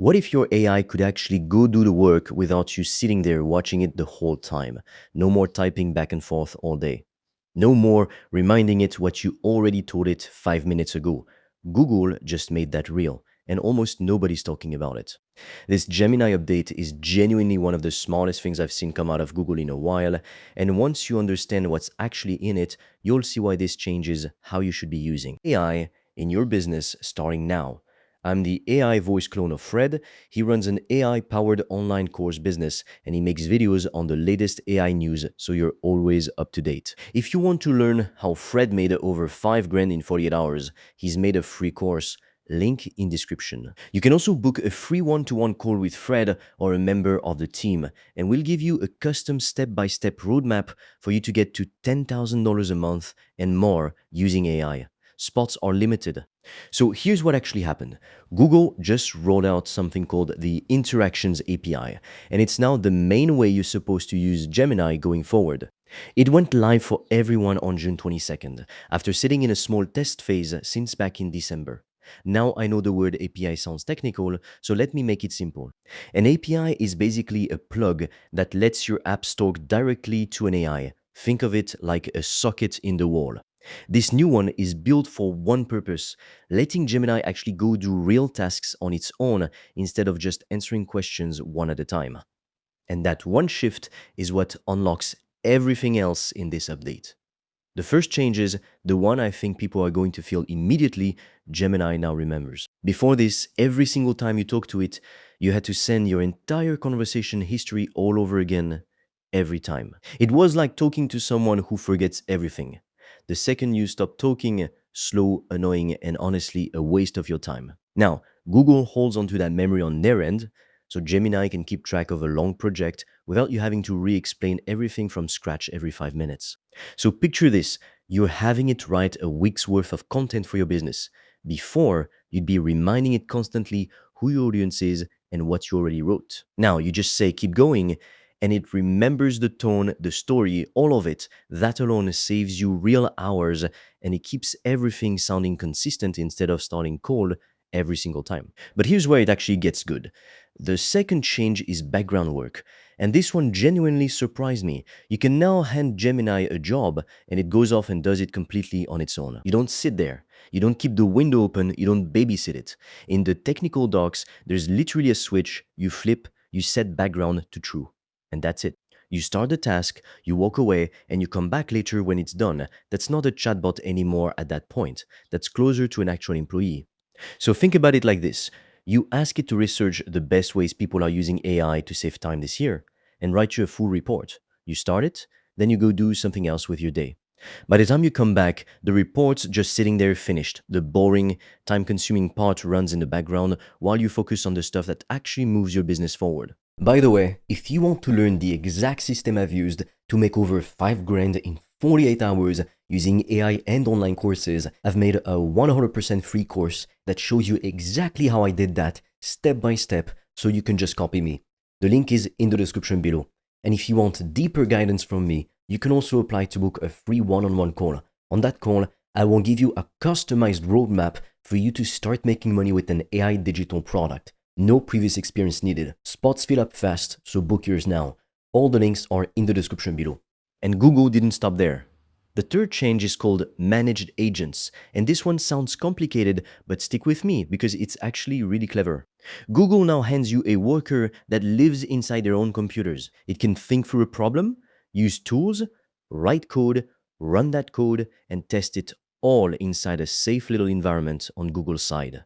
What if your AI could actually go do the work without you sitting there watching it the whole time? No more typing back and forth all day. No more reminding it what you already told it 5 minutes ago. Google just made that real, and almost nobody's talking about it. This Gemini update is genuinely one of the smartest things I've seen come out of Google in a while, and once you understand what's actually in it, you'll see why this changes how you should be using AI in your business starting now. I'm the AI voice clone of Fred. He runs an AI-powered online course business and he makes videos on the latest AI news so you're always up to date. If you want to learn how Fred made over 5 grand in 48 hours, he's made a free course. Link in description. You can also book a free one-to-one call with Fred or a member of the team, and we'll give you a custom step-by-step roadmap for you to get to $10,000 a month and more using AI. Spots are limited. So here's what actually happened. Google just rolled out something called the Interactions API, and it's now the main way you're supposed to use Gemini going forward. It went live for everyone on June 22nd, after sitting in a small test phase since back in December. Now I know the word API sounds technical, so let me make it simple. An API is basically a plug that lets your apps talk directly to an AI. Think of it like a socket in the wall. This new one is built for one purpose, letting Gemini actually go do real tasks on its own instead of just answering questions one at a time. And that one shift is what unlocks everything else in this update. The first change is the one I think people are going to feel immediately. Gemini now remembers. Before this, every single time you talk to it, you had to send your entire conversation history all over again every time. It was like talking to someone who forgets everything. The second you stop talking, slow, annoying, and honestly a waste of your time. Now, Google holds onto that memory on their end, so Gemini can keep track of a long project without you having to re-explain everything from scratch every 5 minutes. So picture this, you're having it write a week's worth of content for your business. Before, you'd be reminding it constantly who your audience is and what you already wrote. Now, you just say keep going, and it remembers the tone, the story, all of it. That alone saves you real hours, and it keeps everything sounding consistent instead of starting cold every single time. But here's where it actually gets good. The second change is background work, and this one genuinely surprised me. You can now hand Gemini a job, and it goes off and does it completely on its own. You don't sit there. You don't keep the window open. You don't babysit it. In the technical docs, there's literally a switch. You flip, you set background to true. And that's it. You start the task, you walk away, and you come back later when it's done. That's not a chatbot anymore at that point. That's closer to an actual employee. So think about it like this. You ask it to research the best ways people are using AI to save time this year and write you a full report. You start it, then you go do something else with your day. By the time you come back, the report's just sitting there finished. The boring, time-consuming part runs in the background while you focus on the stuff that actually moves your business forward. By the way, if you want to learn the exact system I've used to make over 5 grand in 48 hours using AI and online courses, I've made a 100% free course that shows you exactly how I did that step by step so you can just copy me. The link is in the description below. And if you want deeper guidance from me, you can also apply to book a free one-on-one call. On that call, I will give you a customized roadmap for you to start making money with an AI digital product. No previous experience needed. Spots fill up fast, so book yours now. All the links are in the description below. And Google didn't stop there. The third change is called Managed Agents, and this one sounds complicated, but stick with me because it's actually really clever. Google now hands you a worker that lives inside their own computers. It can think through a problem, use tools, write code, run that code, and test it all inside a safe little environment on Google's side.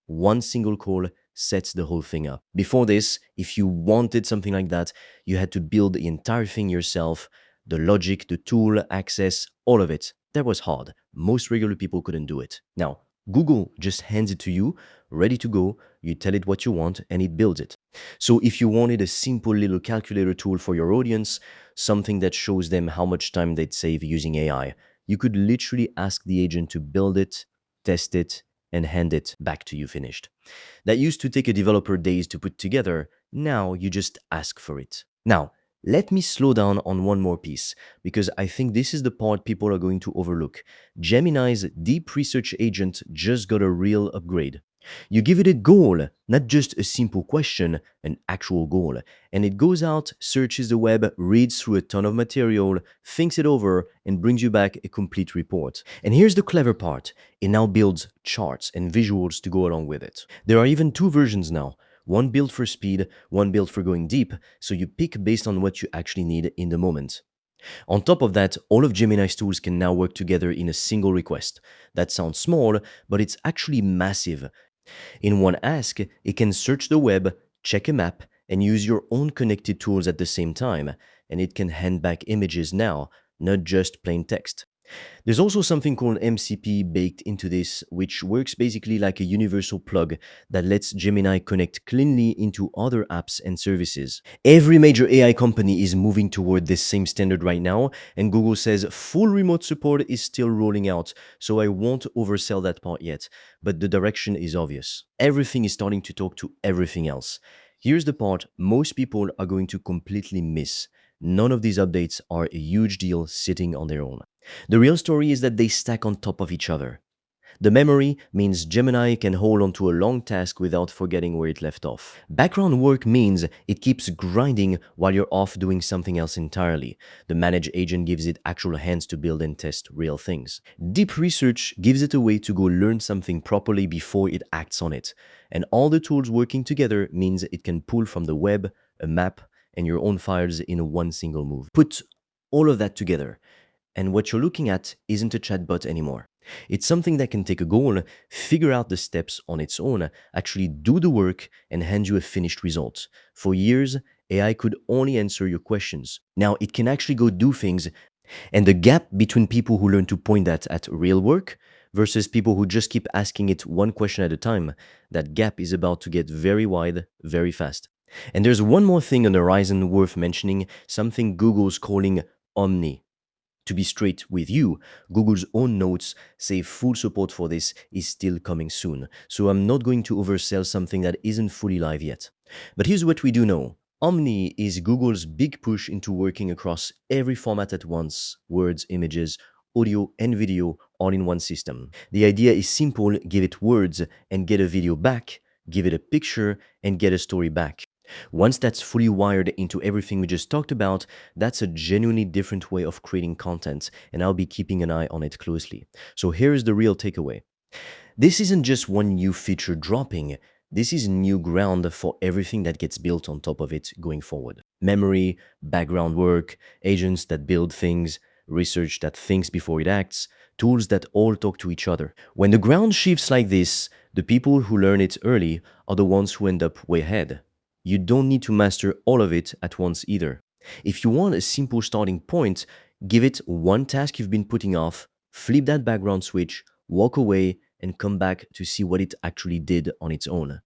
One single call sets the whole thing up. Before this, if you wanted something like that, you had to build the entire thing yourself. The logic, the tool, access, all of it. That was hard. Most regular people couldn't do it. Now, Google just hands it to you, ready to go. You tell it what you want and it builds it. So if you wanted a simple little calculator tool for your audience, something that shows them how much time they'd save using AI, you could literally ask the agent to build it, test it, and hand it back to you finished. That used to take a developer days to put together. Now you just ask for it. Now, let me slow down on one more piece, because I think this is the part people are going to overlook. Gemini's deep research agent just got a real upgrade. You give it a goal, not just a simple question, an actual goal. And it goes out, searches the web, reads through a ton of material, thinks it over, and brings you back a complete report. And here's the clever part, it now builds charts and visuals to go along with it. There are even two versions now. One built for speed, one built for going deep, so you pick based on what you actually need in the moment. On top of that, all of Gemini's tools can now work together in a single request. That sounds small, but it's actually massive. In one ask, it can search the web, check a map, and use your own connected tools at the same time. And it can hand back images now, not just plain text. There's also something called MCP baked into this, which works basically like a universal plug that lets Gemini connect cleanly into other apps and services. Every major AI company is moving toward this same standard right now, and Google says full remote support is still rolling out, so I won't oversell that part yet, but the direction is obvious. Everything is starting to talk to everything else. Here's the part most people are going to completely miss. None of these updates are a huge deal sitting on their own. The real story is that they stack on top of each other. The memory means Gemini can hold onto a long task without forgetting where it left off. Background work means it keeps grinding while you're off doing something else entirely. The manage agent gives it actual hands to build and test real things. Deep research gives it a way to go learn something properly before it acts on it. And all the tools working together means it can pull from the web, a map, and your own files in one single move. Put all of that together, and what you're looking at isn't a chatbot anymore. It's something that can take a goal, figure out the steps on its own, actually do the work, and hand you a finished result. For years, AI could only answer your questions. Now it can actually go do things, and the gap between people who learn to point that at real work versus people who just keep asking it one question at a time, that gap is about to get very wide, very fast. And there's one more thing on the horizon worth mentioning, something Google's calling Omni. To be straight with you, Google's own notes say full support for this is still coming soon, so I'm not going to oversell something that isn't fully live yet. But here's what we do know. Omni is Google's big push into working across every format at once, words, images, audio, and video all in one system. The idea is simple, give it words and get a video back, give it a picture and get a story back. Once that's fully wired into everything we just talked about, that's a genuinely different way of creating content, and I'll be keeping an eye on it closely. So here's the real takeaway. This isn't just one new feature dropping, this is new ground for everything that gets built on top of it going forward. Memory, background work, agents that build things, research that thinks before it acts, tools that all talk to each other. When the ground shifts like this, the people who learn it early are the ones who end up way ahead. You don't need to master all of it at once either. If you want a simple starting point, give it one task you've been putting off, flip that background switch, walk away, and come back to see what it actually did on its own.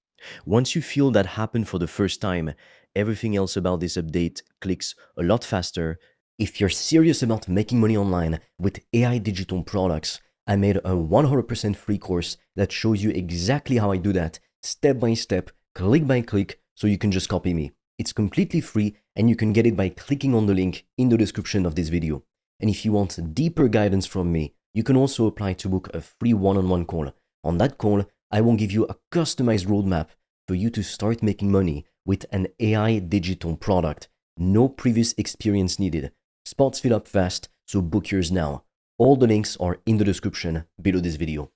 Once you feel that happen for the first time, everything else about this update clicks a lot faster. If you're serious about making money online with AI digital products, I made a 100% free course that shows you exactly how I do that, step by step, click by click, so you can just copy me. It's completely free and you can get it by clicking on the link in the description of this video. And if you want deeper guidance from me, you can also apply to book a free one-on-one call. On that call, I will give you a customized roadmap for you to start making money with an AI digital product. No previous experience needed. Spots fill up fast, so book yours now. All the links are in the description below this video.